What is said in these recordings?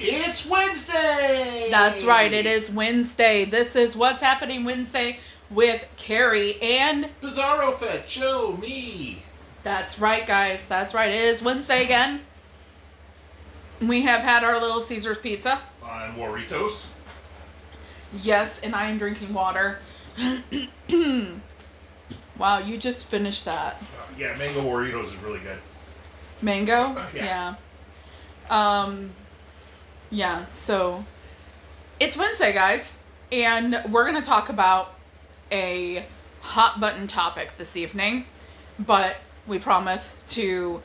It's Wednesday! That's right, it is Wednesday. This is What's Happening Wednesday with Carrie and... Bizarro Fett, Joe, me. That's right, guys. That's right. It is Wednesday again. We have had our Little Caesars pizza. On Warritos. Yes, and I am drinking water. Wow, you just finished that. Yeah, mango Warritos is really good. Mango? Yeah. Yeah, so it's Wednesday, guys, and we're going to talk about a hot button topic this evening, but we promise to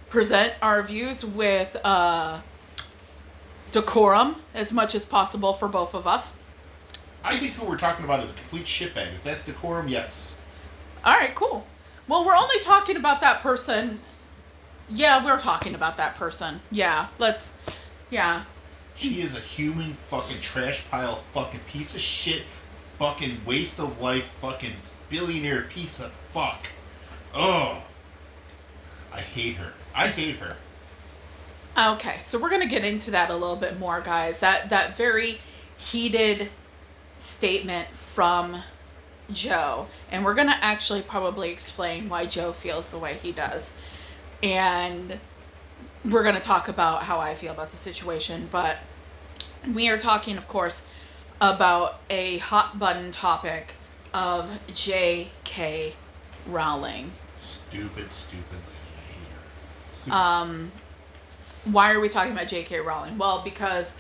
present our views with decorum as much as possible for both of us. I think who we're talking about is a complete shitbag. If that's decorum, yes. All right, cool. Well, we're only talking about that person. Yeah, we're talking about that person. Yeah, yeah. She is a human fucking trash pile, fucking piece of shit, fucking waste of life, fucking billionaire piece of fuck. Oh. I hate her. Okay, so we're going to get into that a little bit more, guys. That very heated statement from Joe. And we're going to actually probably explain why Joe feels the way he does. And we're going to talk about how I feel about the situation. But we are talking, of course, about a hot button topic of J.K. Rowling. Stupid lady. I hate her. Why are we talking about J.K. Rowling? Well, because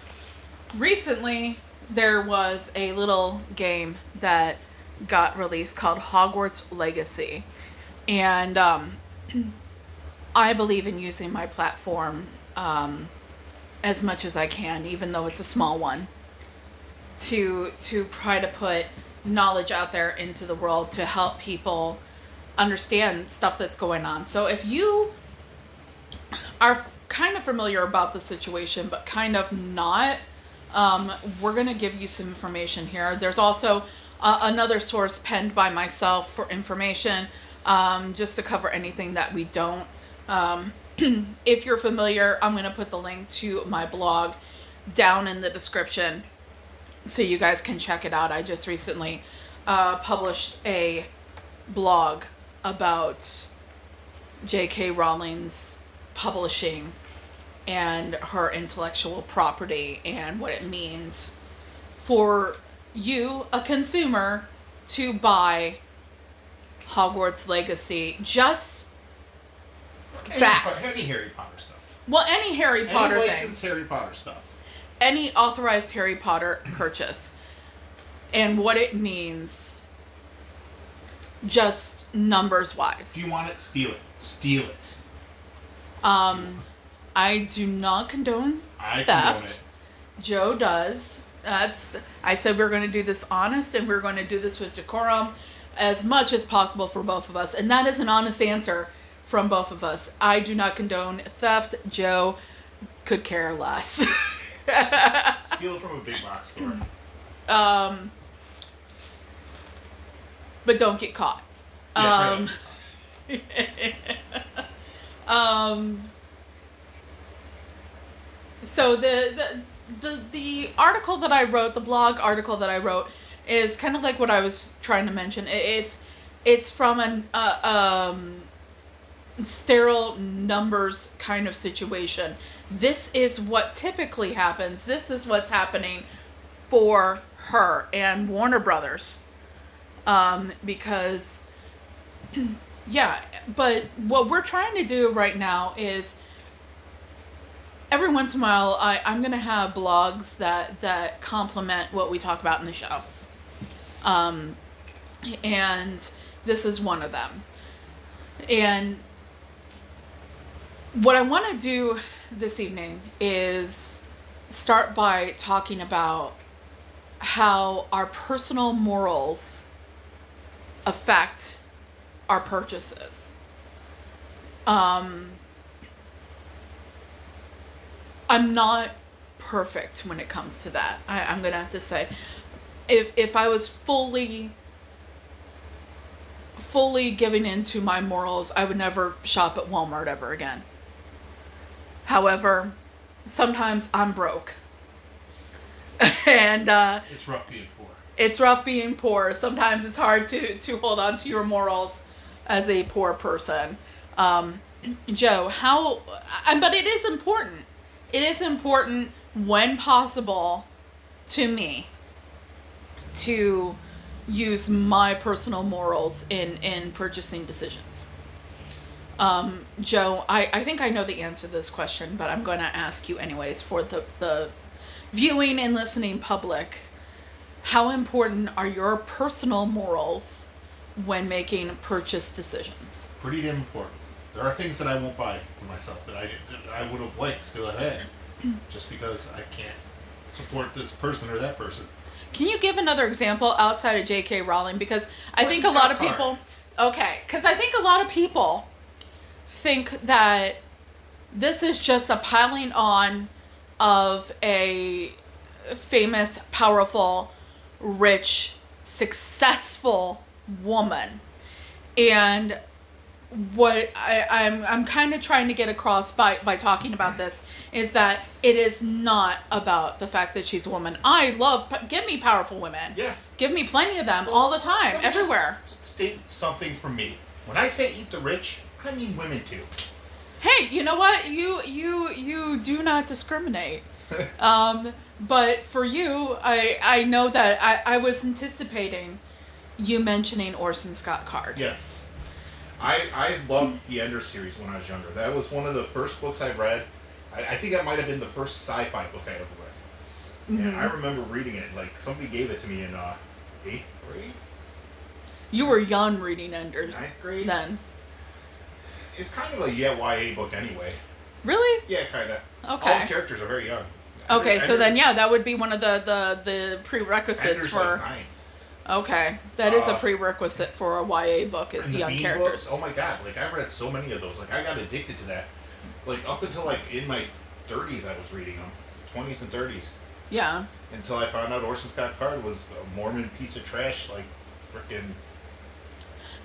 recently there was a little game that got released called Hogwarts Legacy. And I believe in using my platform as much as I can, even though it's a small one, to try to put knowledge out there into the world to help people understand stuff that's going on. So if you are kind of familiar about the situation, but kind of not, we're going to give you some information here. There's also another source penned by myself for information, just to cover anything that we don't. If you're familiar, I'm going to put the link to my blog down in the description so you guys can check it out. I just recently published a blog about J.K. Rowling's publishing and her intellectual property and what it means for you, a consumer, to buy Hogwarts Legacy. Just facts. Any Harry Potter stuff. Well, any Harry Potter any thing. licensed Harry Potter stuff. Any authorized Harry Potter purchase. And what it means, just numbers wise. Do you want it? Steal it. Steal it. I do not condone I theft. condone it. Joe does. I said we're going to do this honest and we're going to do this with decorum as much as possible for both of us. And that is an honest answer from both of us. I do not condone theft. Joe could care less. Steal it from a big box store. But don't get caught. Yeah, So the article that I wrote, the blog article that I wrote, is kind of like what I was trying to mention. It's from an sterile numbers kind of situation. This is what typically happens. This is what's happening for her and Warner Brothers. Because, yeah, but what we're trying to do right now is every once in a while, I'm going to have blogs that complement what we talk about in the show. And this is one of them. And what I want to do this evening is start by talking about how our personal morals affect our purchases. I'm not perfect when it comes to that. I'm going to have to say, if I was fully giving into my morals, I would never shop at Walmart ever again. However, sometimes I'm broke. And It's rough being poor. it's rough being poor. Sometimes it's hard to hold on to your morals as a poor person. Joe, but it is important. It is important when possible to me to use my personal morals in purchasing decisions. Joe, I think I know the answer to this question, but I'm going to ask you anyways for the viewing and listening public. How important are your personal morals when making purchase decisions? Pretty damn important. There are things that I won't buy for myself that I would have liked to have had, just because I can't support this person or that person. Can you give another example outside of J.K. Rowling? Because I think a lot of people... Okay, because I think a lot of people think that this is just a piling on of a famous, powerful, rich, successful woman. And what I'm kind of trying to get across by talking about this is that it is not about the fact that she's a woman. Give me powerful women. Yeah. Give me plenty of them all the time, everywhere. State something for me. When I say eat the rich, I mean women too. Hey, you know what? You do not discriminate. But for you, I know that I was anticipating you mentioning Orson Scott Card. Yes. I loved the Ender series when I was younger. That was one of the first books I read. I think that might have been the first sci-fi book I ever read. Mm-hmm. And I remember reading it. Like, somebody gave it to me in 8th grade. You were young reading Enders. 9th grade? Then. It's kind of a YA book anyway. Really? Yeah, kind of. Okay. All the characters are very young. Okay, so then, yeah, that would be one of the prerequisites Ender's for... Like 9. Okay, that is a prerequisite for a YA book, is young characters. Books, oh my god, like I read so many of those. Like I got addicted to that. Like up until like in my 30s I was reading them. 20s and 30s. Yeah. Until I found out Orson Scott Card was a Mormon piece of trash, like frickin'...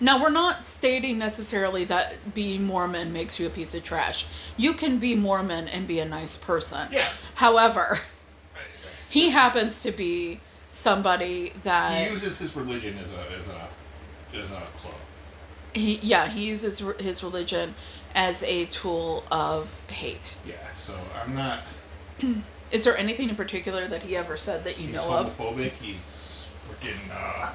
Now, we're not stating necessarily that being Mormon makes you a piece of trash. You can be Mormon and be a nice person. Yeah. However, he happens to be somebody that... He uses his religion as a club. He uses his religion as a tool of hate. Yeah, so I'm not... Is there anything in particular that he ever said that you know of? He's homophobic, he's freaking...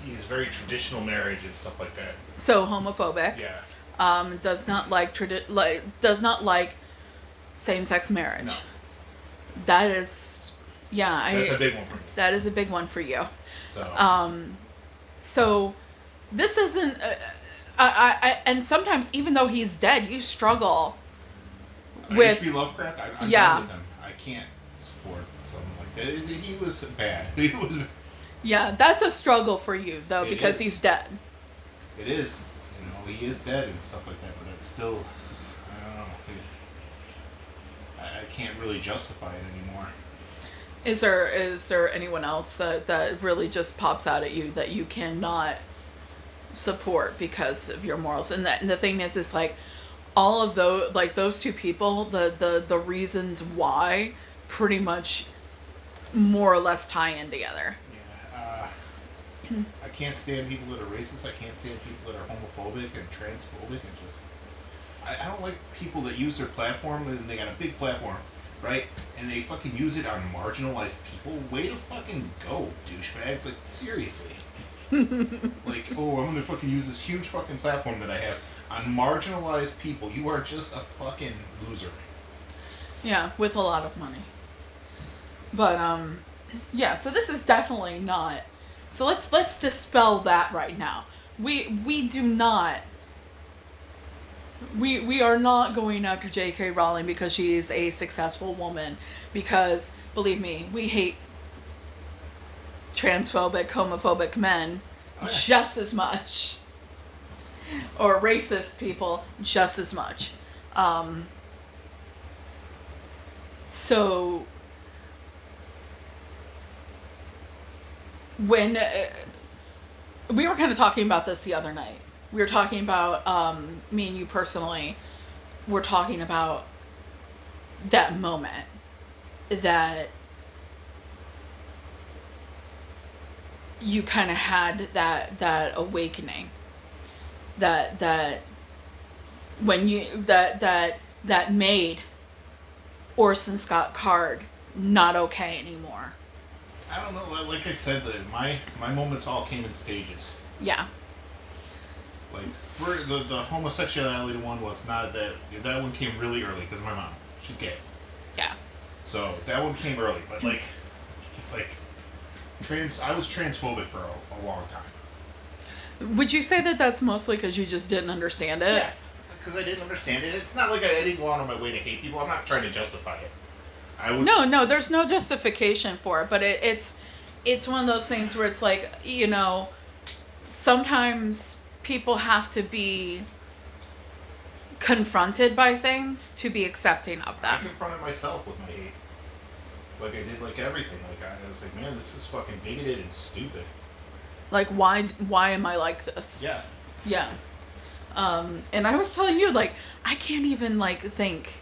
He's very traditional marriage and stuff like that. So homophobic. Yeah. Does not like same-sex marriage. No. That is, yeah. That's a big one for me. That is a big one for you. So. So this isn't. And sometimes even though he's dead, you struggle with H.P. Lovecraft. I'm yeah. done with him. I can't support something like that. He was bad. He was. Yeah, that's a struggle for you, though, because he's dead. It is. You know, he is dead and stuff like that, but it's still, I don't know. I can't really justify it anymore. Is there anyone else that really just pops out at you that you cannot support because of your morals? And the thing is like, all of those, like those two people, the reasons why pretty much more or less tie in together. I can't stand people that are racist. I can't stand people that are homophobic and transphobic and just... I don't like people that use their platform, and they got a big platform, right? And they fucking use it on marginalized people. Way to fucking go, douchebags. Like, seriously. Like, oh, I'm gonna fucking use this huge fucking platform that I have on marginalized people. You are just a fucking loser. Yeah, with a lot of money. But, yeah, so this is definitely not... So let's dispel that right now. We do not... We are not going after J.K. Rowling because she is a successful woman. Because, believe me, we hate transphobic, homophobic men just as much. Or racist people just as much. So... When we were kind of talking about this the other night, we were talking about me and you personally. We're talking about that moment that you kind of had that awakening, that when you that made Orson Scott Card not okay anymore. I don't know. Like I said, my moments all came in stages. Yeah. Like for the homosexuality one was not that one came really early because my mom, she's gay. Yeah. So that one came early, but like I was transphobic for a long time. Would you say that that's mostly because you just didn't understand it? Yeah, because I didn't understand it. It's not like I didn't go out on my way to hate people. I'm not trying to justify it. No, there's no justification for it, but it's one of those things where it's like, you know, sometimes people have to be confronted by things to be accepting of them. I confronted myself with my hate. Like I did like everything. Like I was like, man, this is fucking bigoted and stupid. Like, why am I like this? Yeah. Yeah. And I was telling you, like, I can't even, like, think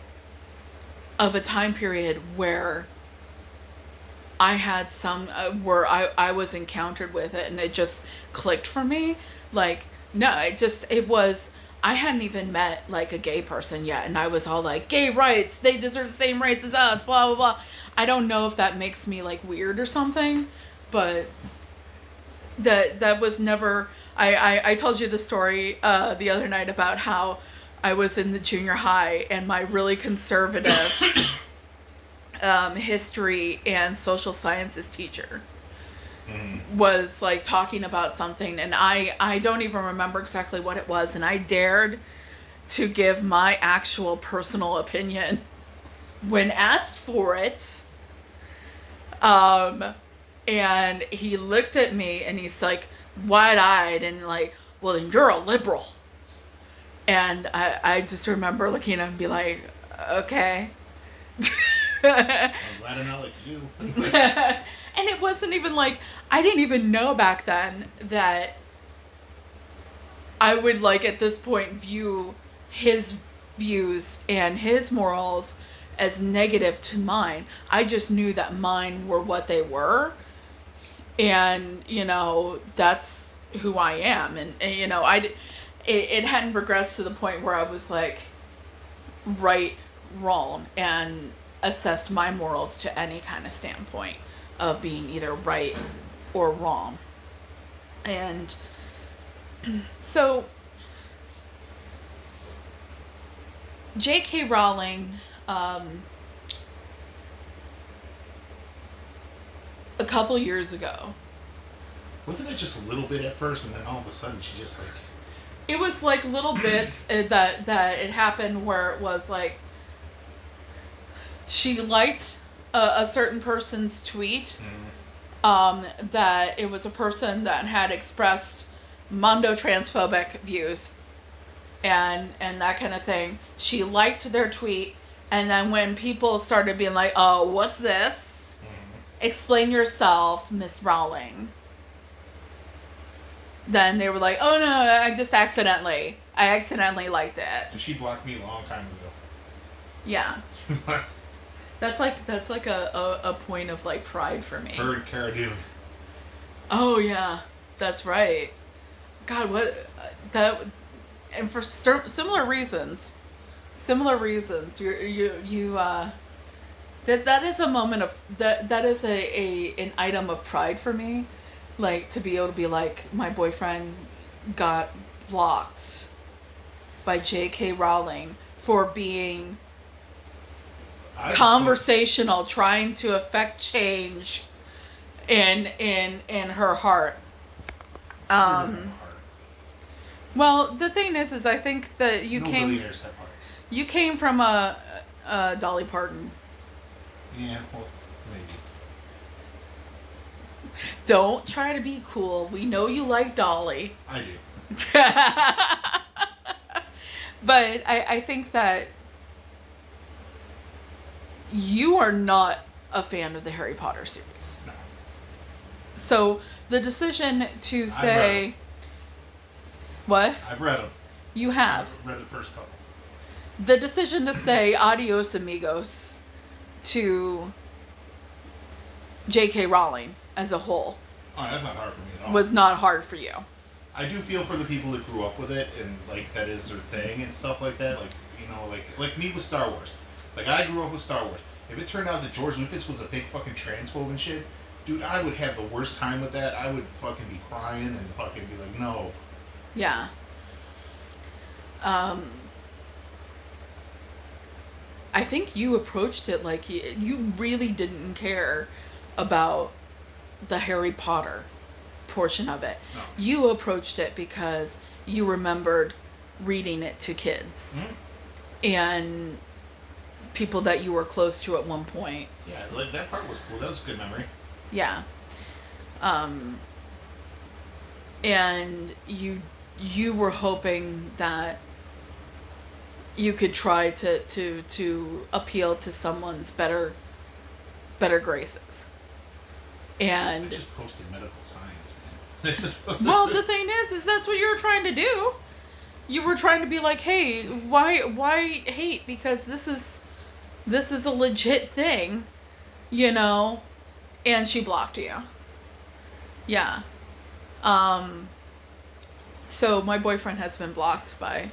of a time period where I had where I was encountered with it and it just clicked for me. Like, no, I hadn't even met, like, a gay person yet, and I was all like, gay rights, they deserve the same rights as us, blah, blah, blah. I don't know if that makes me, like, weird or something, but that was never... I told you the story the other night about how I was in the junior high and my really conservative history and social sciences teacher was like talking about something, and I don't even remember exactly what it was, and I dared to give my actual personal opinion when asked for it. And he looked at me and he's like wide-eyed and like, well, then you're a liberal. And I just remember looking at him and be like, okay. I'm glad I'm not like you. And it wasn't even like, I didn't even know back then that I would, like, at this point view his views and his morals as negative to mine. I just knew that mine were what they were. And, you know, that's who I am. And you know, it hadn't progressed to the point where I was like, right, wrong, and assessed my morals to any kind of standpoint of being either right or wrong. And so J.K. Rowling, a couple years ago. Wasn't it just a little bit at first, and then all of a sudden she just like... It was like little bits that it happened where it was like she liked a certain person's tweet. That it was a person that had expressed mondo transphobic views and that kind of thing. She liked their tweet, and then when people started being like, oh, what's this? Explain yourself, Miss Rowling. Then they were like, oh no, I accidentally liked it. And she blocked me a long time ago. Yeah. That's like a point of like pride for me. Her and Cara Dune. Oh yeah, that's right. God, what that, and for similar reasons, you that is a moment of that is an item of pride for me, like to be able to be like, my boyfriend got blocked by J.K. Rowling for being conversational, trying to affect change in her heart. Well, the thing is I think that no billionaires have hearts. You came from a Dolly Parton. Yeah, well, maybe. Don't try to be cool. We know you like Dolly. I do. But I think that you are not a fan of the Harry Potter series. No. So the decision to say... What? I've read them. You have? I've read the first couple. the decision to say adios amigos to J.K. Rowling as a whole Oh, that's not hard for me at all. was not hard for you. I do feel for the people that grew up with it and like that is their thing and stuff like that. Like like me with Star Wars. Like I grew up with Star Wars. If it turned out that George Lucas was a big fucking transphobe and shit, dude, I would have the worst time with that. I would fucking be crying and fucking be like, no. Yeah. I think you approached it like you really didn't care about the Harry Potter portion of it. No. You approached it because you remembered reading it to kids. Mm-hmm. And people that you were close to at one point. Yeah, like that part was cool. That was a good memory. Yeah. And you were hoping that you could try to appeal to someone's better graces. And I just posted medical science, man. well, the thing is that's what you were trying to do. You were trying to be like, hey, why hate? Because this is a legit thing, you know? And she blocked you. Yeah. So my boyfriend has been blocked by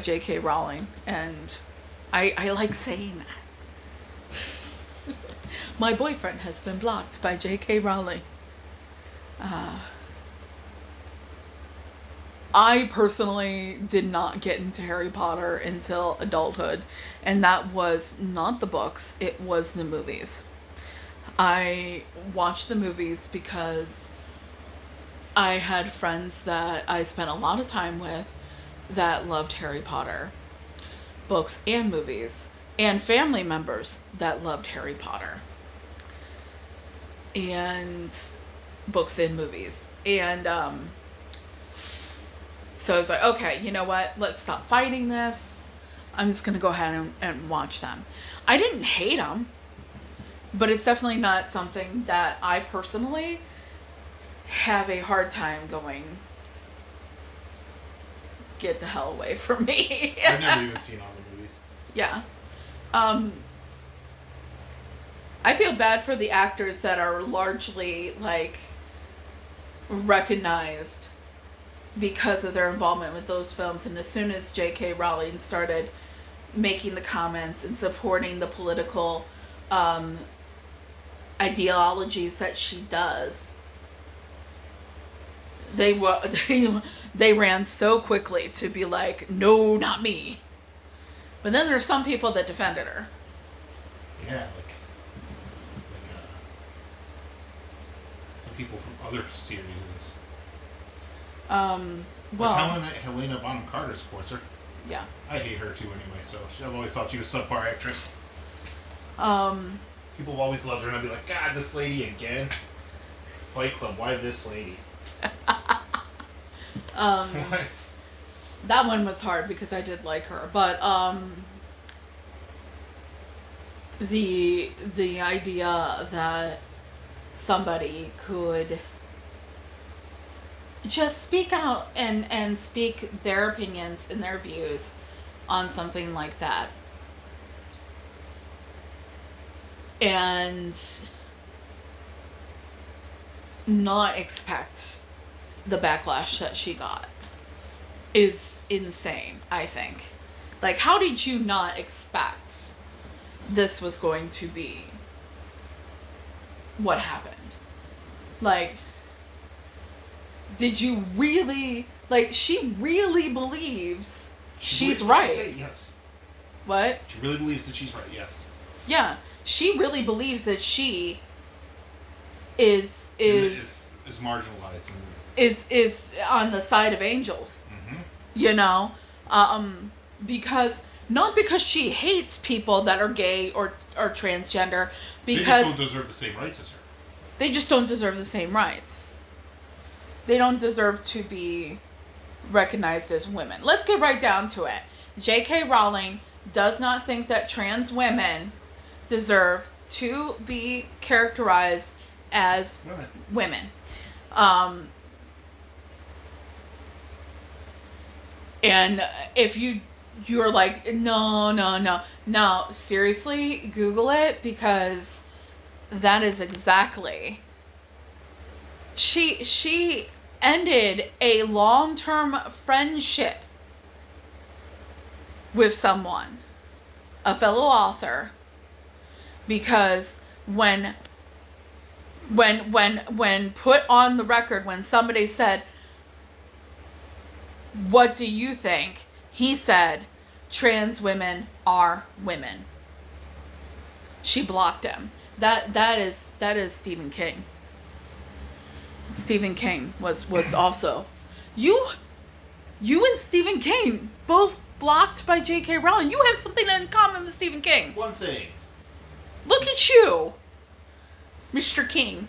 J.K. Rowling, and I like saying that. My boyfriend has been blocked by J.K. Rowling. I personally did not get into Harry Potter until adulthood, and that was not the books, it was the movies. I watched the movies because I had friends that I spent a lot of time with that loved Harry Potter, books and movies, and family members that loved Harry Potter, and books and movies. And so I was like, okay, you know what? Let's stop fighting this. I'm just going to go ahead and watch them. I didn't hate them, but it's definitely not something that I personally have a hard time going, get the hell away from me. I've never even seen all the movies. Yeah. I feel bad for the actors that are largely, like, recognized because of their involvement with those films. And as soon as J.K. Rowling started making the comments and supporting the political ideologies that she does, they ran so quickly to be like, no, not me. But then there's some people that defended her. Yeah, like some people from other series. Well, Helena Bonham Carter supports her. Yeah. I hate her too anyway, so I've always thought she was a subpar actress. People have always loved her, and I'd be like, God, this lady again. Fight Club, why this lady? That one was hard because I did like her, but the idea that somebody could just speak out and speak their opinions and their views on something like that, and not expect the backlash that she got, is insane, I think. Like, how did you not expect this was going to be what happened? Like, did you really, like, she really believes she's right. Yes. What? She really believes that she's right, yes. Yeah. She really believes that she is marginalized. Is on the side of angels. Mm-hmm. You know? Not because she hates people that are gay or transgender, because they just don't deserve the same rights as her. They just don't deserve the same rights. They don't deserve to be recognized as women. Let's get right down to it. J.K. Rowling does not think that trans women deserve to be characterized as women. And if you you're like, no, seriously, Google it, because that is exactly. She ended a long-term friendship with someone, a fellow author, because when put on the record, when somebody said, "What do you think?" he said, "Trans women are women." She blocked him. That is Stephen King. Stephen King was also, you and Stephen King both blocked by J.K. Rowling. You have something in common with Stephen King. One thing. Look at you, Mr. King.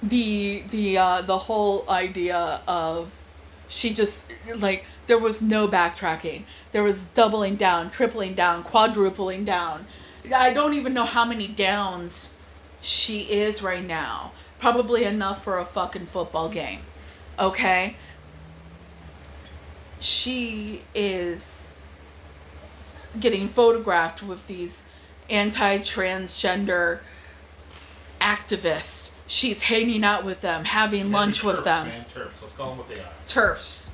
The whole idea of, she just, like, there was no backtracking. There was doubling down, tripling down, quadrupling down. I don't even know how many downs she is right now. Probably enough for a fucking football game. Okay? She is getting photographed with these anti-transgender activists. She's hanging out with them, having lunch with them. Man, TERFs. Let's call them what they are. TERFs.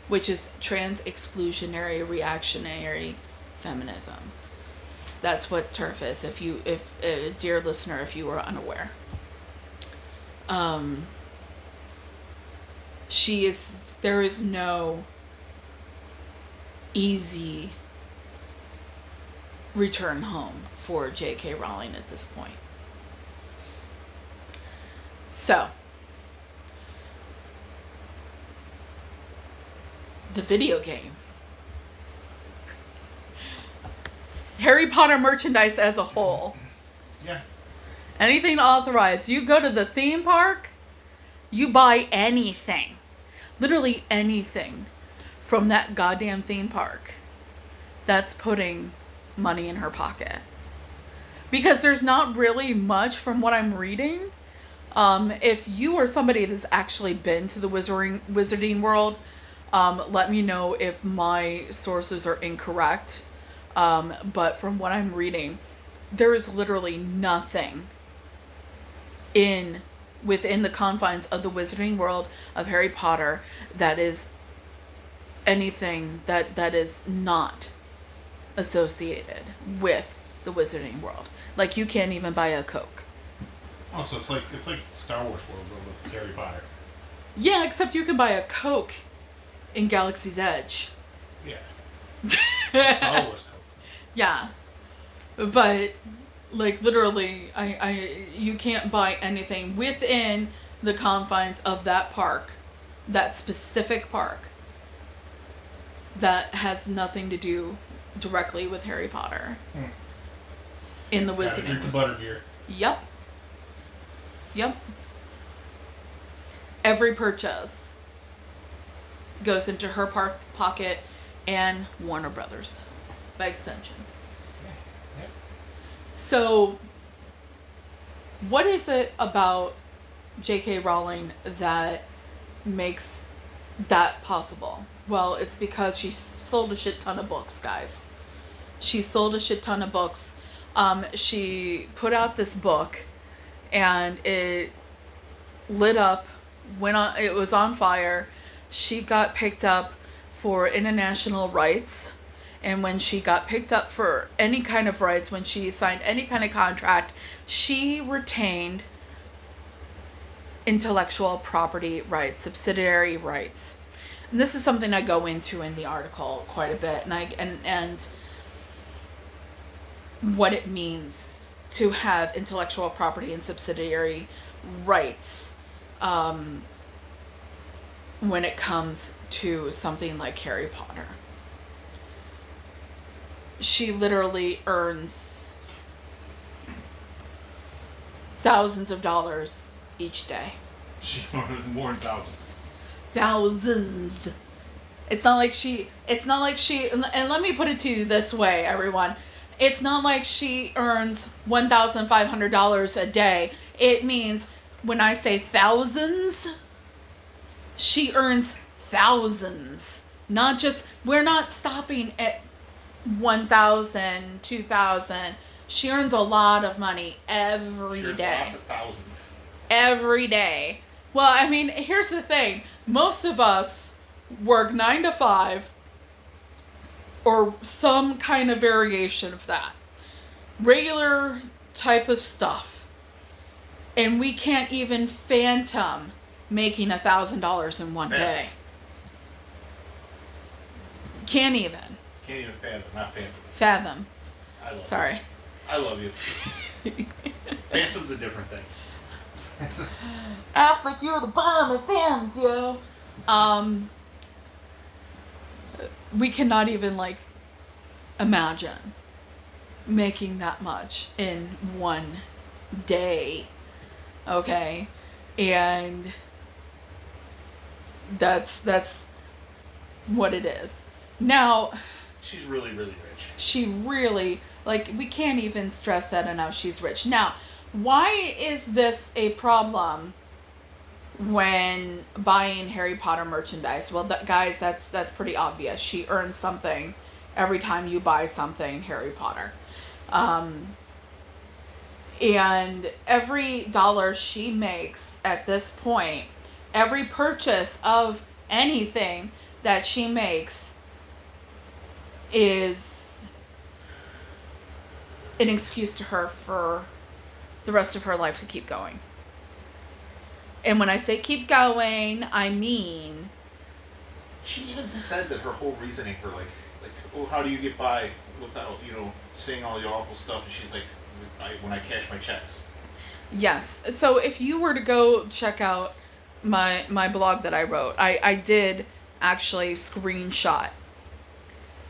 Which is trans exclusionary reactionary feminism. That's what TERF is. If dear listener, if you were unaware. There is no easy return home for J.K. Rowling at this point. So, the video game. Harry Potter merchandise as a whole. Yeah. Anything authorized. You go to the theme park, you buy anything. Literally anything from that goddamn theme park. That's putting money in her pocket. Because there's not really much from what I'm reading. If you are somebody that's actually been to the wizarding world, let me know if my sources are incorrect. But from what I'm reading, there is literally nothing within the confines of the wizarding world of Harry Potter that is anything that is not associated with the wizarding world. Like, you can't even buy a Coke. Oh, so it's like Star Wars world with Harry Potter. Yeah, except you can buy a Coke in Galaxy's Edge. Yeah. Star Wars Coke. Yeah. But, like, literally, you can't buy anything within the confines of that park, that specific park, that has nothing to do directly with Harry Potter. In the wizarding. Drink the butterbeer. Yep. Every purchase goes into her pocket and Warner Brothers, by extension. Yeah. So, what is it about J.K. Rowling that makes that possible? Well, it's because she sold a shit ton of books, guys. She sold a shit ton of books. She put out this book, and it lit up, it was on fire. She got picked up for international rights, and when she got picked up for any kind of rights, when she signed any kind of contract, she retained intellectual property rights, subsidiary rights. And this is something I go into in the article quite a bit, and what it means to have intellectual property and subsidiary rights when it comes to something like Harry Potter. She literally earns thousands of dollars each day. She earns more than thousands. Thousands. It's not like she, and let me put it to you this way, everyone. It's not like she earns $1,500 a day It means when I say thousands, she earns thousands. Not just, we're not stopping at 1,000, 2,000. She earns a lot of money every day. Lots of thousands. Every day. Well, I mean, here's the thing. Most of us work 9 to 5 or some kind of variation of that. Regular type of stuff. And we can't even phantom making $1,000 in one day. Can't even. Can't even fathom. Not phantom. Fathom. I love Sorry. You. I love you. Phantom's a different thing. Act like you're the bomb of phantoms, yo. We cannot even, like, imagine making that much in one day. Okay? And that's what it is. Now, she's really, really rich. She really, like, we can't even stress that enough. She's rich. Now, why is this a problem when buying Harry Potter merchandise? Well, guys, that's pretty obvious. She earns something every time you buy something Harry Potter. And every dollar she makes at this point, every purchase of anything that she makes is an excuse to her for the rest of her life to keep going. And when I say keep going, I mean... She even said that her whole reasoning for like, oh, how do you get by without, saying all the awful stuff? And she's like, when I cash my checks. Yes. So if you were to go check out my blog that I wrote, I did actually screenshot.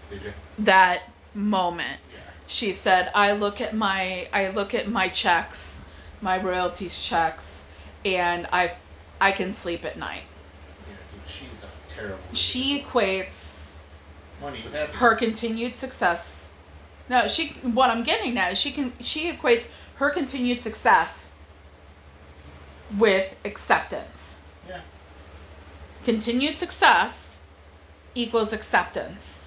Did you? That moment. Yeah. She said, I look at my checks, my royalties checks, and I can sleep at night. Yeah, dude, she's a terrible. She equates money with happiness. Her continued success. No, what I'm getting at is she equates her continued success with acceptance. Yeah. Continued success equals acceptance.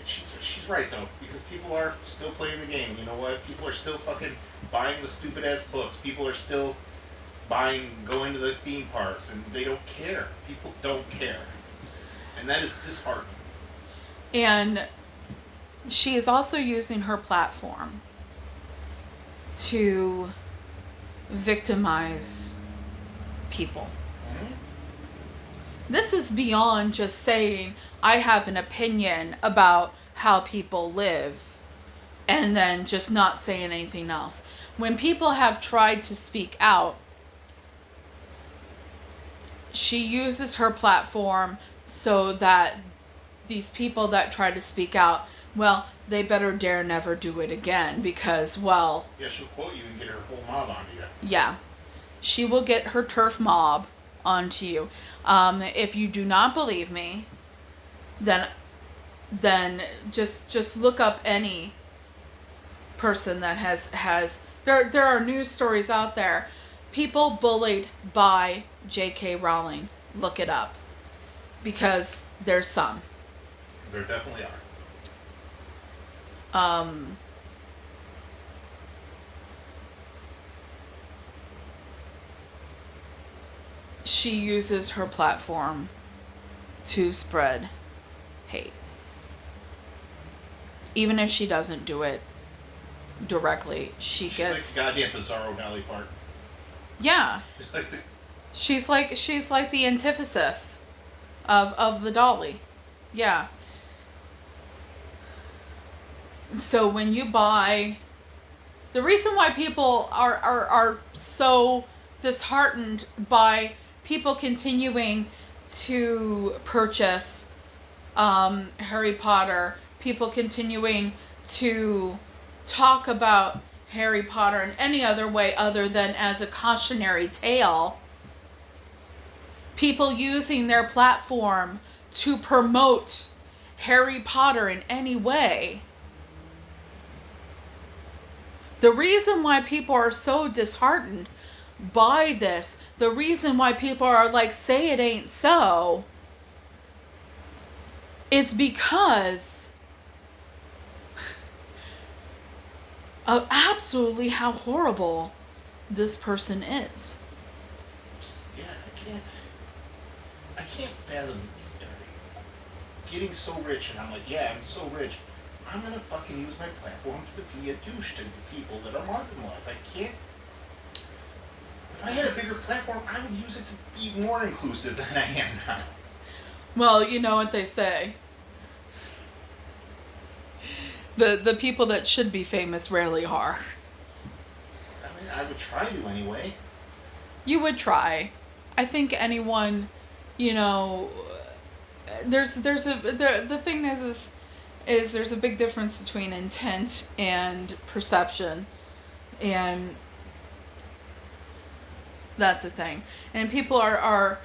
She's right though, because people are still playing the game. You know what? People are still fucking buying the stupid ass books. People are still going to the theme parks, and they don't care. People don't care, and that is disheartening. And she is also using her platform to victimize people. Mm-hmm. This is beyond just saying, I have an opinion about how people live, and then just not saying anything else. When people have tried to speak out, she uses her platform so that these people that try to speak out, well, they better dare never do it again, because, well... Yeah, she'll quote you and get her whole mob onto you. Yeah. She will get her turf mob onto you. If you do not believe me, then just look up any person that has there are news stories out there. People bullied by J.K. Rowling. Look it up. Because there's some. There definitely are. She uses her platform to spread hate. Even if she doesn't do it directly, she's gets... like the goddamn Bizarro Valley Park. Yeah. She's like the antithesis of the dolly. Yeah. So when you buy... The reason why people are so disheartened by people continuing to purchase Harry Potter, people continuing to talk about Harry Potter in any other way other than as a cautionary tale, people using their platform to promote Harry Potter in any way, The reason why people are so disheartened by this, the reason why people are like, say it ain't so, is because of absolutely how horrible this person is. Yeah, I can't fathom getting so rich, and I'm like, yeah, I'm so rich. I'm gonna fucking use my platforms to be a douche to the people that are marginalized. I can't. If I had a bigger platform, I would use it to be more inclusive than I am now. Well, you know what they say. The people that should be famous rarely are. I mean, I would try to anyway. You would try. I think anyone, you know, the thing is there's a big difference between intent and perception, and that's the thing. And people are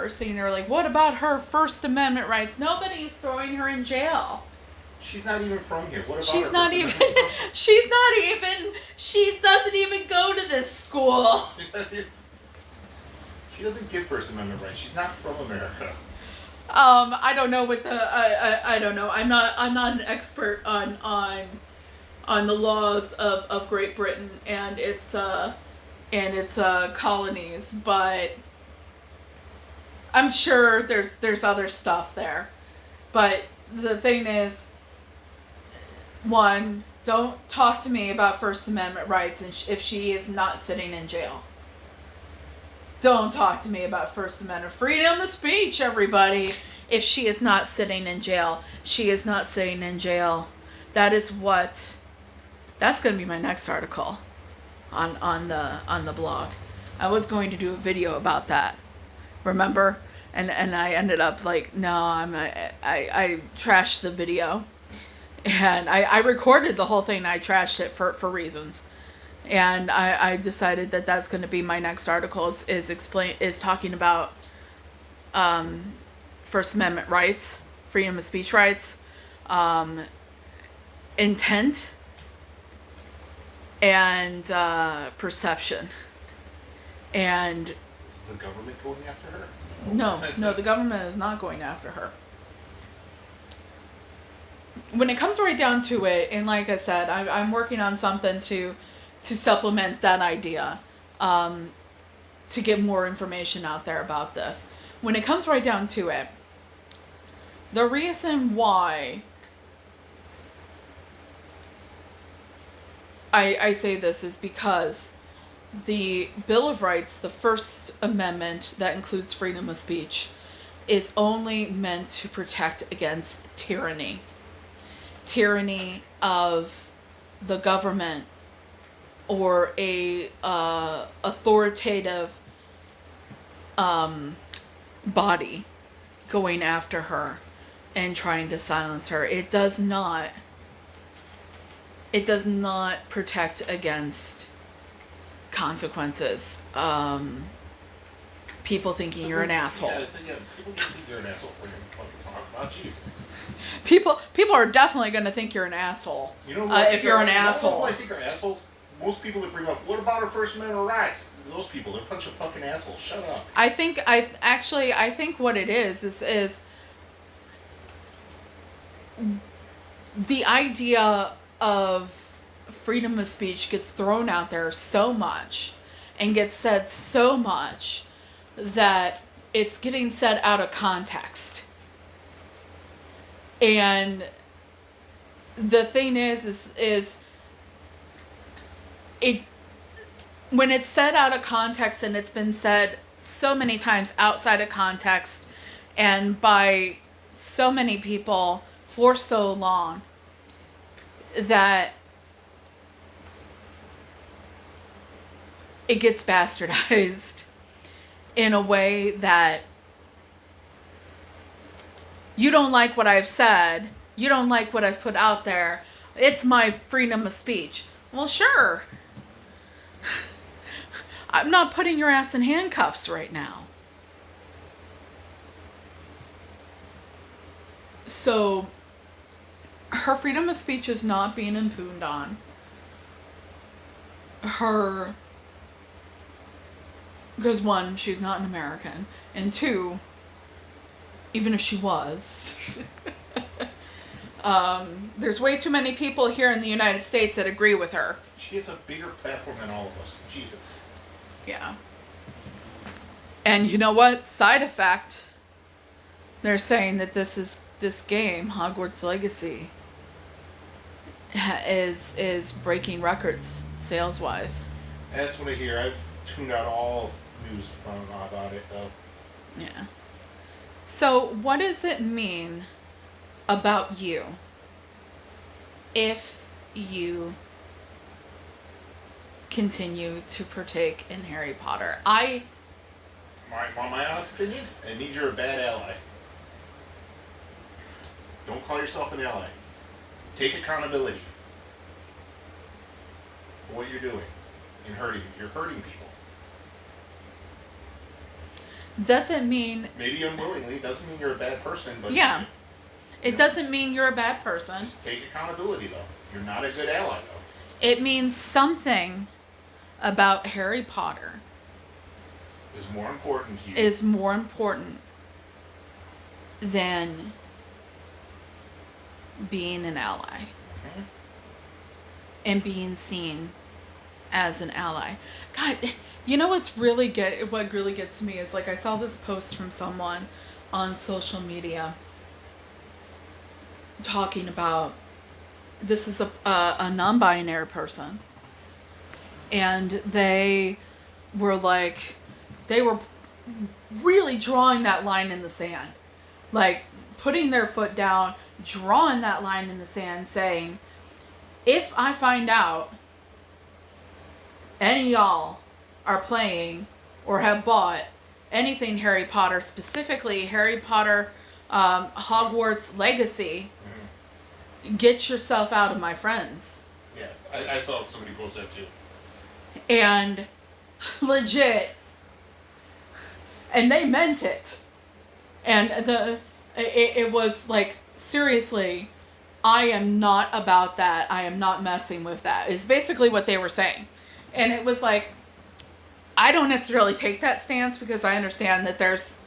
sitting there like, what about her First Amendment rights? Nobody's throwing her in jail. She's not even from here. What about She's her not First even. Amendment? She's not even. She doesn't even go to this school. She doesn't get First Amendment rights. She's not from America. I don't know what the. I don't know. I'm not an expert on the laws of Great Britain and its colonies, but I'm sure there's other stuff there. But the thing is, one, don't talk to me about First Amendment rights and if she is not sitting in jail. Don't talk to me about First Amendment freedom of speech, everybody. If she is not sitting in jail, she is not sitting in jail. That's going to be my next article on the blog. I was going to do a video about that. Remember? And I ended up like, no, I trashed the video. And I recorded the whole thing. I trashed it for reasons. And I decided that that's going to be my next article is talking about First Amendment rights, freedom of speech rights, intent, and perception. And Is the government going after her? no, the government is not going after her. When it comes right down to it, and like I said, I'm working on something to supplement that idea, to get more information out there about this. When it comes right down to it, the reason why I say this is because the Bill of Rights, the First Amendment that includes freedom of speech, is only meant to protect against tyranny. Tyranny of the government or a authoritative body going after her and trying to silence her. It does not protect against consequences. People thinking you're an asshole. Yeah, people just think you're an asshole for you to fucking talk about Jesus. People are definitely going to think you're an asshole. You know if you're an asshole. I think are assholes. Most people that bring up, what about our First Amendment rights? Those people, they're a bunch of fucking assholes. Shut up. I think what it is the idea of freedom of speech gets thrown out there so much and gets said so much that it's getting said out of context. And the thing is it, when it's said out of context, and it's been said so many times outside of context and by so many people for so long, that it gets bastardized in a way that you don't like what I've said, you don't like what I've put out there, it's my freedom of speech. Well, sure. I'm not putting your ass in handcuffs right now. So, her freedom of speech is not being impugned on. her, because one, she's not an American, and two, even if she was, there's way too many people here in the United States that agree with her. She has a bigger platform than all of us. Jesus. Yeah. And you know what? Side effect, they're saying that this game, Hogwarts Legacy, is breaking records sales wise. That's what I hear. I've tuned out all news about it though. Yeah. So what does it mean about you if you continue to partake in Harry Potter? My honest opinion, it means you're a bad ally. Don't call yourself an ally. Take accountability for what you're doing and you're hurting people. Doesn't mean... Maybe unwillingly, doesn't mean you're a bad person, but... Yeah. It doesn't mean you're a bad person. Just take accountability, though. You're not a good ally, though. It means something about Harry Potter is more important to you. Is more important than being an ally. Mm-hmm. And being seen as an ally. God, you know what really gets me is, like, I saw this post from someone on social media talking about, this is a non-binary person, and they were really drawing that line in the sand, like putting their foot down, drawing that line in the sand, saying, if I find out any y'all are playing or have bought anything Harry Potter, specifically Harry Potter Hogwarts Legacy, get yourself out of my friends. Yeah, I saw somebody post that too. And legit, and they meant it. And it was like, seriously, I am not about that. I am not messing with that, is basically what they were saying. And it was like, I don't necessarily take that stance, because I understand that there's...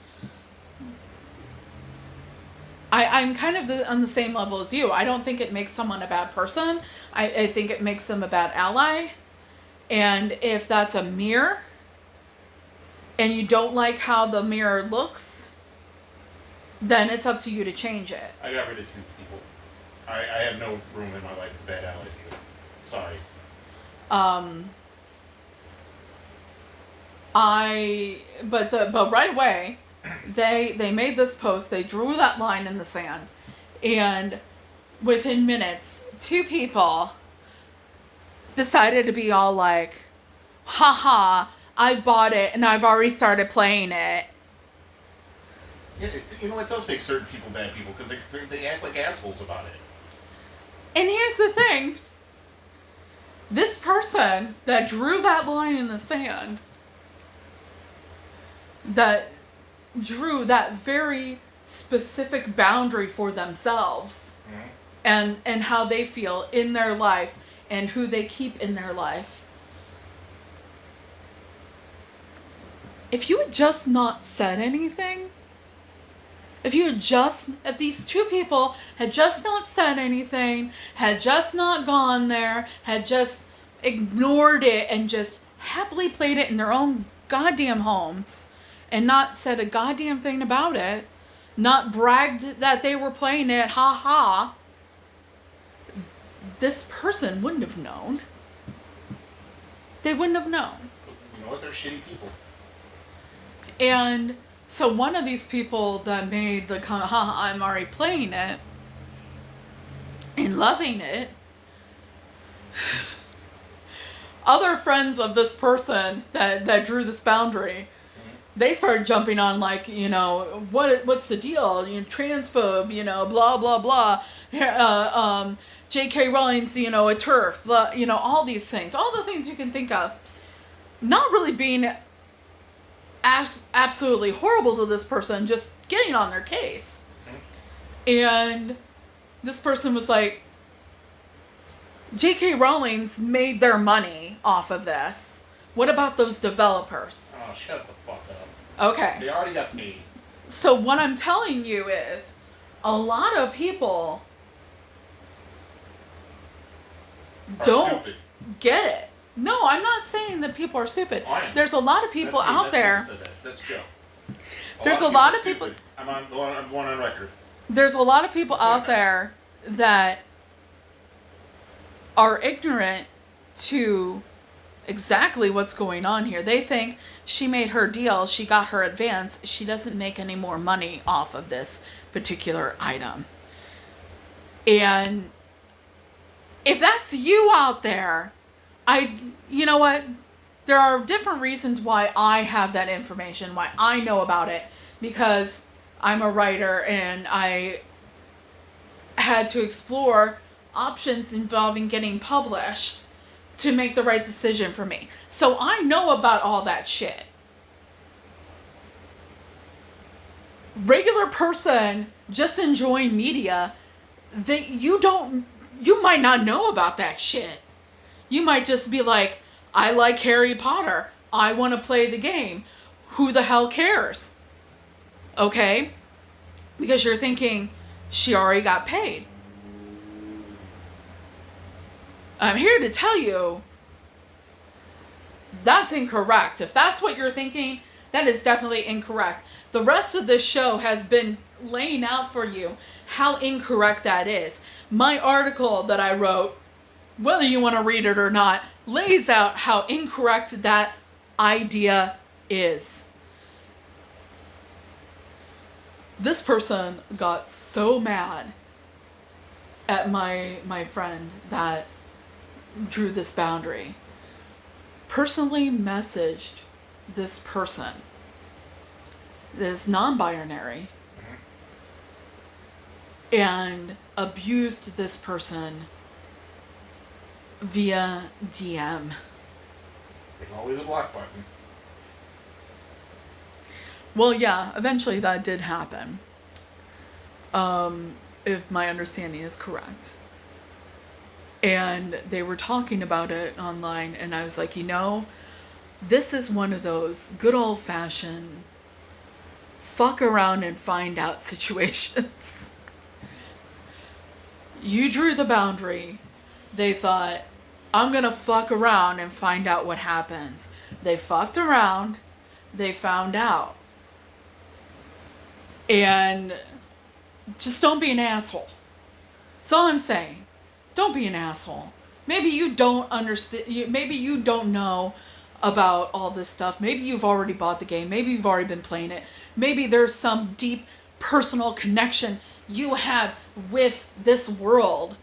I'm kind of on the same level as you. I don't think it makes someone a bad person. I think it makes them a bad ally. And if that's a mirror, and you don't like how the mirror looks, then it's up to you to change it. I got rid of 2 people. I have no room in my life for bad allies either. Sorry. But right away, they made this post, they drew that line in the sand, and within minutes, 2 people decided to be all like, haha, I bought it and I've already started playing it. Yeah, it does make certain people bad people, because they act like assholes about it. And here's the thing. This person that drew that line in the sand, that drew that very specific boundary for themselves, and how they feel in their life and who they keep in their life. If you had just not said anything, if these 2 people had just not said anything, had just not gone there, had just ignored it and just happily played it in their own goddamn homes, and not said a goddamn thing about it, not bragged that they were playing it, ha ha, this person wouldn't have known. They wouldn't have known. You know what? They're shitty people. And so one of these people that made the comment, haha, I'm already playing it and loving it, other friends of this person that drew this boundary, they started jumping on, like, what's the deal? Transphobe, blah, blah, blah. J.K. Rowling's, a turf, blah, all these things. All the things you can think of. Not really being absolutely horrible to this person, just getting on their case. And this person was like, J.K. Rowling's made their money off of this. What about those developers? Oh, shut the fuck up. Okay. They already got paid. So what I'm telling you is, a lot of people don't get it. No, I'm not saying that people are stupid. There's a lot of people out there. That's Joe. There's a lot of people. I'm going on record. There's a lot of people out there that are ignorant to exactly what's going on here. They think she made her deal, she got her advance, she doesn't make any more money off of this particular item. And if that's you out there, you know what? There are different reasons why I have that information, why I know about it, because I'm a writer and I had to explore options involving getting published to make the right decision for me. So I know about all that shit. Regular person just enjoying media, you might not know about that shit. You might just be like, I like Harry Potter. I want to play the game. Who the hell cares? Okay? Because you're thinking, she already got paid. I'm here to tell you, that's incorrect. If that's what you're thinking, that is definitely incorrect. The rest of this show has been laying out for you how incorrect that is. My article that I wrote, whether you want to read it or not, lays out how incorrect that idea is. This person got so mad at my friend that drew this boundary. Personally messaged this person, this non-binary, and abused this person via DM. There's always a block button. Well, yeah, eventually that did happen. If my understanding is correct. And they were talking about it online, and I was like, this is one of those good old-fashioned fuck around and find out situations. You drew the boundary. They thought, I'm gonna fuck around and find out what happens. They fucked around. They found out. And just don't be an asshole. That's all I'm saying. Don't be an asshole. Maybe you don't understand. Maybe you don't know about all this stuff. Maybe you've already bought the game. Maybe you've already been playing it. Maybe there's some deep personal connection you have with this world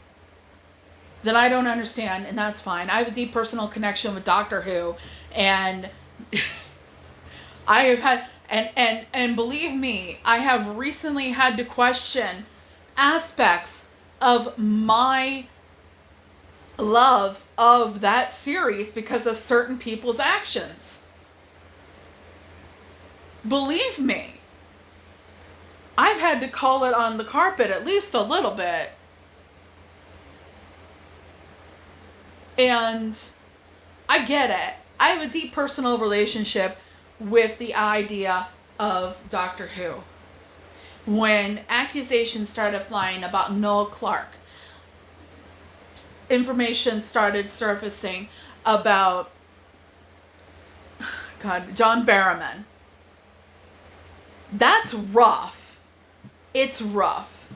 that I don't understand, and that's fine. I have a deep personal connection with Doctor Who, and I have had, and believe me, I have recently had to question aspects of my love of that series because of certain people's actions. Believe me, I've had to call it on the carpet at least a little bit. And I get it. I have a deep personal relationship with the idea of Doctor Who. When accusations started flying about Noel Clarke, information started surfacing about John Barrowman. That's rough. It's rough.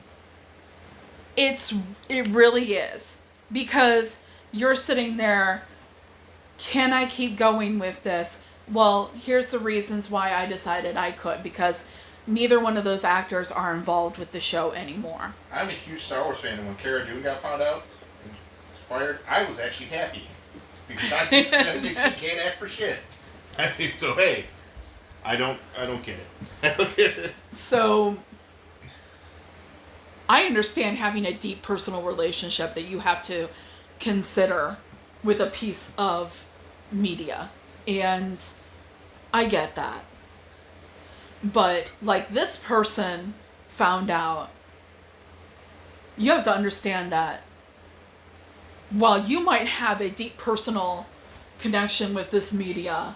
It really is. Because you're sitting there, can I keep going with this? Well, here's the reasons why I decided I could. Because neither one of those actors are involved with the show anymore. I'm a huge Star Wars fan, and when Cara Dune got found out and fired, I was actually happy. Because I think she can't act for shit. So hey, I don't get it. So I understand having a deep personal relationship that you have to consider with a piece of media, and I get that. But like this person found out, you have to understand that while you might have a deep personal connection with this media,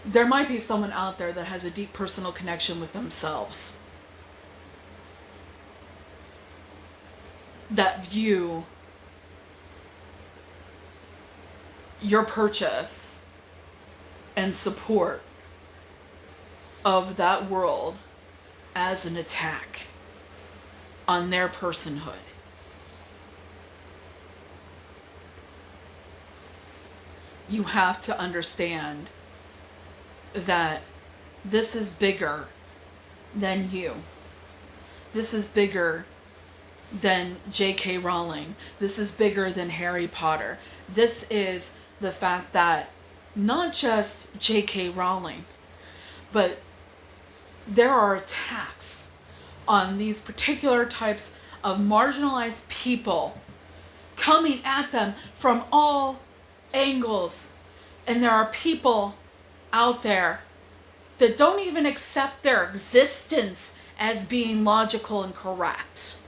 there might be someone out there that has a deep personal connection with themselves, that view your purchase and support of that world as an attack on their personhood. You have to understand that this is bigger than you. This is bigger than J.K. Rowling. This is bigger than Harry Potter. This is the fact that not just J.K. Rowling, but there are attacks on these particular types of marginalized people coming at them from all angles. And there are people out there that don't even accept their existence as being logical and correct.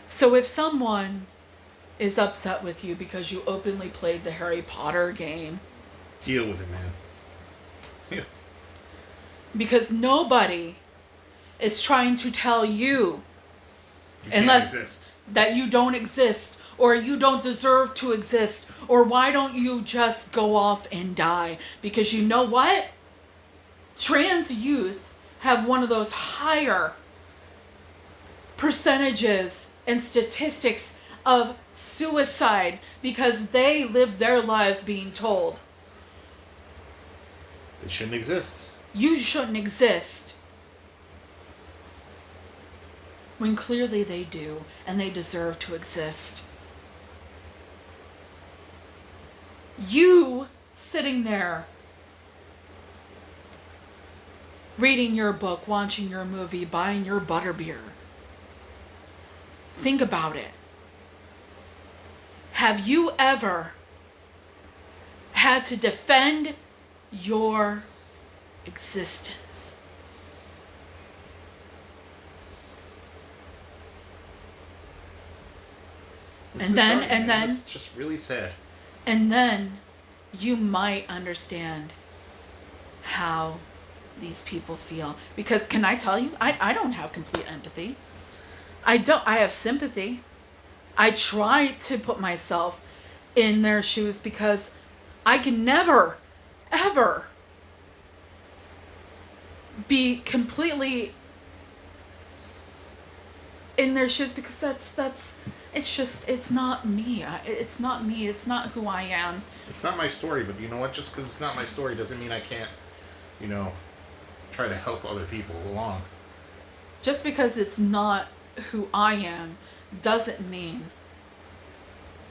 So if someone is upset with you because you openly played the Harry Potter game, deal with it, man. Yeah. Because nobody is trying to tell you, unless exist. That you don't exist, or you don't deserve to exist, or why don't you just go off and die? Because you know what? Trans youth have one of those higher percentages and statistics of suicide because they live their lives being told, they shouldn't exist. You shouldn't exist. When clearly they do, and they deserve to exist. You sitting there, reading your book, watching your movie, buying your butterbeer. Think about it. Have you ever had to defend your existence? And then it's just really sad. And then you might understand how these people feel. Because can I tell you, I don't have complete empathy. I have sympathy. I try to put myself in their shoes because I can never, ever be completely in their shoes, because that's it's not me. It's not me. It's not who I am. It's not my story, but you know what? Just because it's not my story doesn't mean I can't, try to help other people along. Just because it's not who I am doesn't mean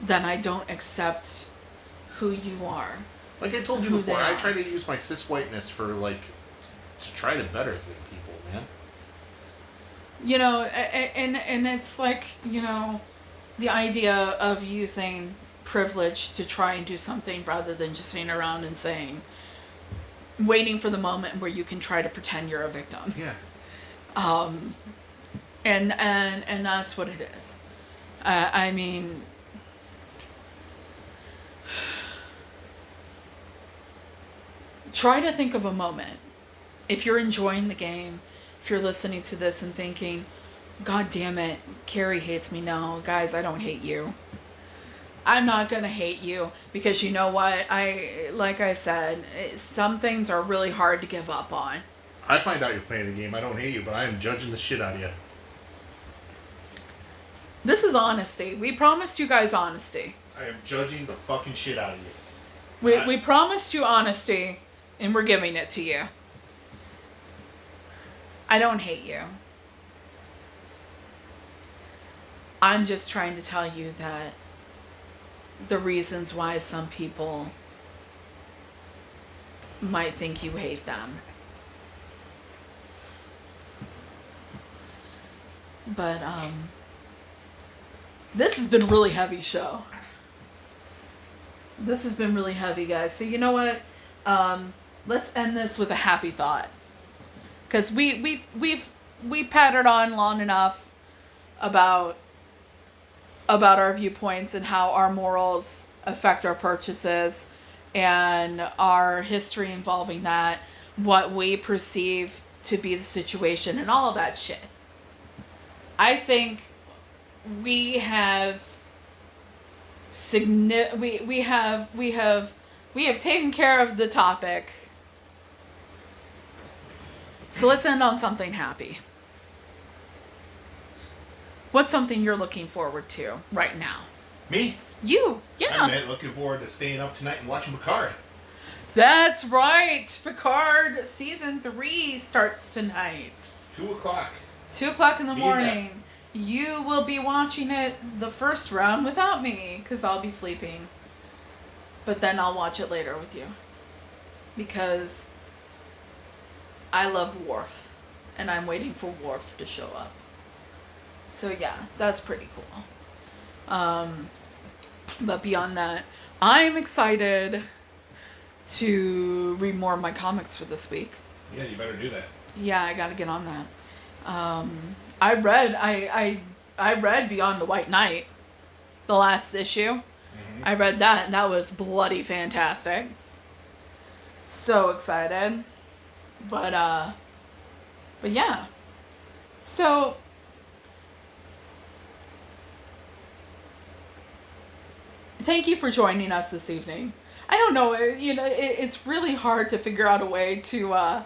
that I don't accept who you are. Like I told you before, I try to use my cis whiteness for to try to better people, man. And it's like, the idea of using privilege to try and do something rather than just sitting around and waiting for the moment where you can try to pretend you're a victim. Yeah. And that's what it is. I mean, try to think of a moment. If you're enjoying the game, if you're listening to this and thinking, God damn it, Carrie hates me. No, guys, I don't hate you. I'm not going to hate you because you know what? Like I said, some things are really hard to give up on. I find out you're playing the game. I don't hate you, but I am judging the shit out of you. This is honesty. We promised you guys honesty. I am judging the fucking shit out of you. We promised you honesty, and we're giving it to you. I don't hate you. I'm just trying to tell you that the reasons why some people might think you hate them. But, this has been a really heavy show. This has been really heavy, guys. So you know what? Let's end this with a happy thought. Because we've we pattered on long enough about our viewpoints and how our morals affect our purchases and our history involving that, what we perceive to be the situation and all of that shit. I think we have we have taken care of the topic. So let's end on something happy. What's something you're looking forward to right now? Me? You, yeah. I'm looking forward to staying up tonight and watching Picard. That's right. Picard season 3 starts tonight. 2:00. 2:00 in the morning. You will be watching it the first round without me, because I'll be sleeping. But then I'll watch it later with you. Because I love Worf. And I'm waiting for Worf to show up. So yeah, that's pretty cool. But beyond that, I'm excited to read more of my comics for this week. Yeah, you better do that. Yeah, I gotta get on that. I read Beyond the White Knight, the last issue. Mm-hmm. I read that, and that was bloody fantastic. So excited. But yeah. So thank you for joining us this evening. I don't know, it's really hard to figure out a way to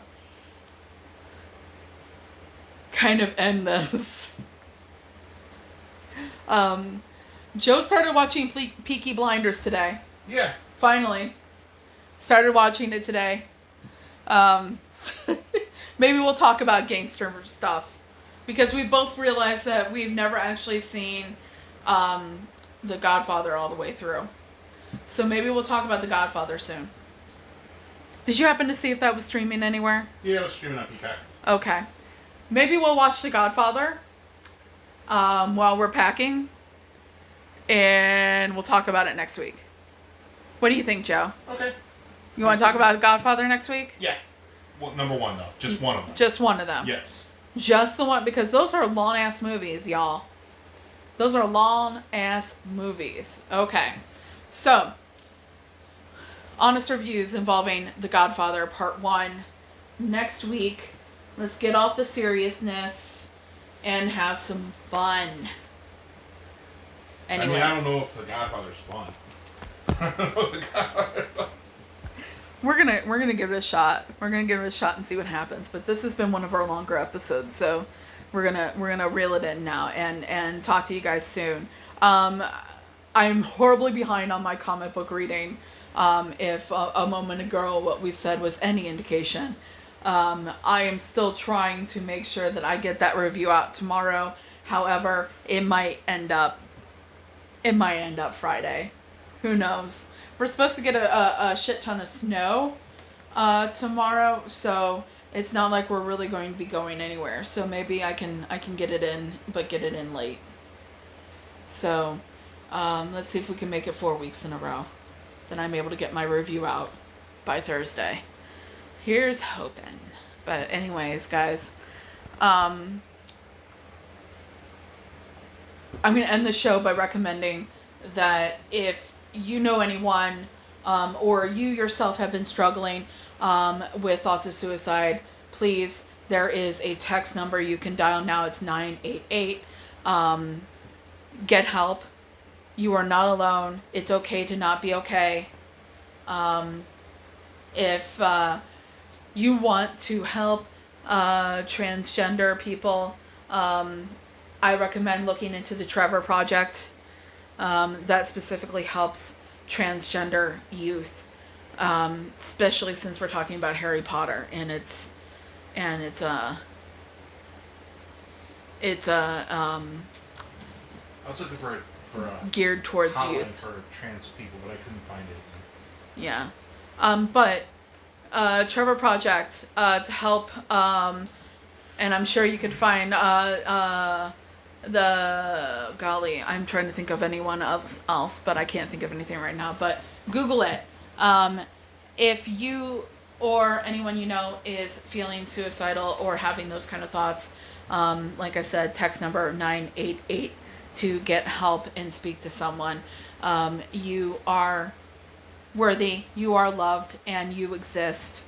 kind of end this. Joe started watching Peaky Blinders today. Yeah. Finally. Started watching it today. Maybe we'll talk about gangster stuff. Because we both realized that we've never actually seen The Godfather all the way through. So maybe we'll talk about The Godfather soon. Did you happen to see if that was streaming anywhere? Yeah, it was streaming on Peacock. Okay. Maybe we'll watch The Godfather while we're packing. And we'll talk about it next week. What do you think, Joe? Okay. You want to talk about Godfather next week? Yeah. Well, number one, though. Just one of them. Just one of them. Yes. Just the one, because those are long-ass movies, y'all. Those are long-ass movies. Okay. So, honest reviews involving The Godfather Part 1 next week. Let's get off the seriousness and have some fun. Anyways. I don't know if The Godfather's fun. I don't know if The Godfather's fun. We're gonna give it a shot. We're gonna give it a shot and see what happens. But this has been one of our longer episodes, so we're gonna reel it in now and talk to you guys soon. I'm horribly behind on my comic book reading. If a moment ago what we said was any indication, I am still trying to make sure that I get that review out tomorrow. However, it might end up Friday. Who knows? We're supposed to get a shit ton of snow tomorrow, so it's not like we're really going to be going anywhere. So maybe I can get it in, but get it in late. So let's see if we can make it 4 weeks in a row. Then I'm able to get my review out by Thursday. Here's hoping. But anyways, guys, I'm going to end the show by recommending that if you know anyone or you yourself have been struggling with thoughts of suicide, please, there is a text number you can dial now. It's 988. Get help. You are not alone. It's okay to not be okay. If you want to help transgender people, I recommend looking into the Trevor Project. That specifically helps transgender youth, especially since we're talking about Harry Potter, and it's I was looking for geared towards hotline youth for trans people, but I couldn't find it. Yeah, but Trevor Project to help, and I'm sure you could find I'm trying to think of anyone else, but I can't think of anything right now. But Google it. If you or anyone you know is feeling suicidal or having those kind of thoughts, Like I said, text number 988 to get help and speak to someone. You are worthy, you are loved, and you exist,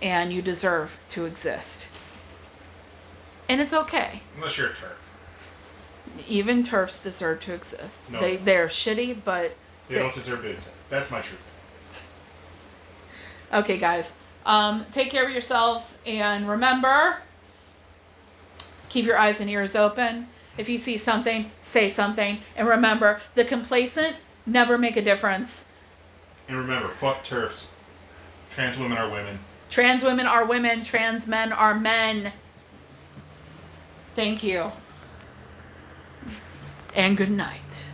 and you deserve to exist. And it's okay. Unless you're a turf. Even turfs deserve to exist. No. They're shitty, but They don't deserve to exist. That's my truth. Okay, guys. Take care of yourselves, and remember, keep your eyes and ears open. If you see something, say something. And remember, the complacent never make a difference. And remember, fuck turfs. Trans women are women. Trans women are women. Trans men are men. Thank you. And good night.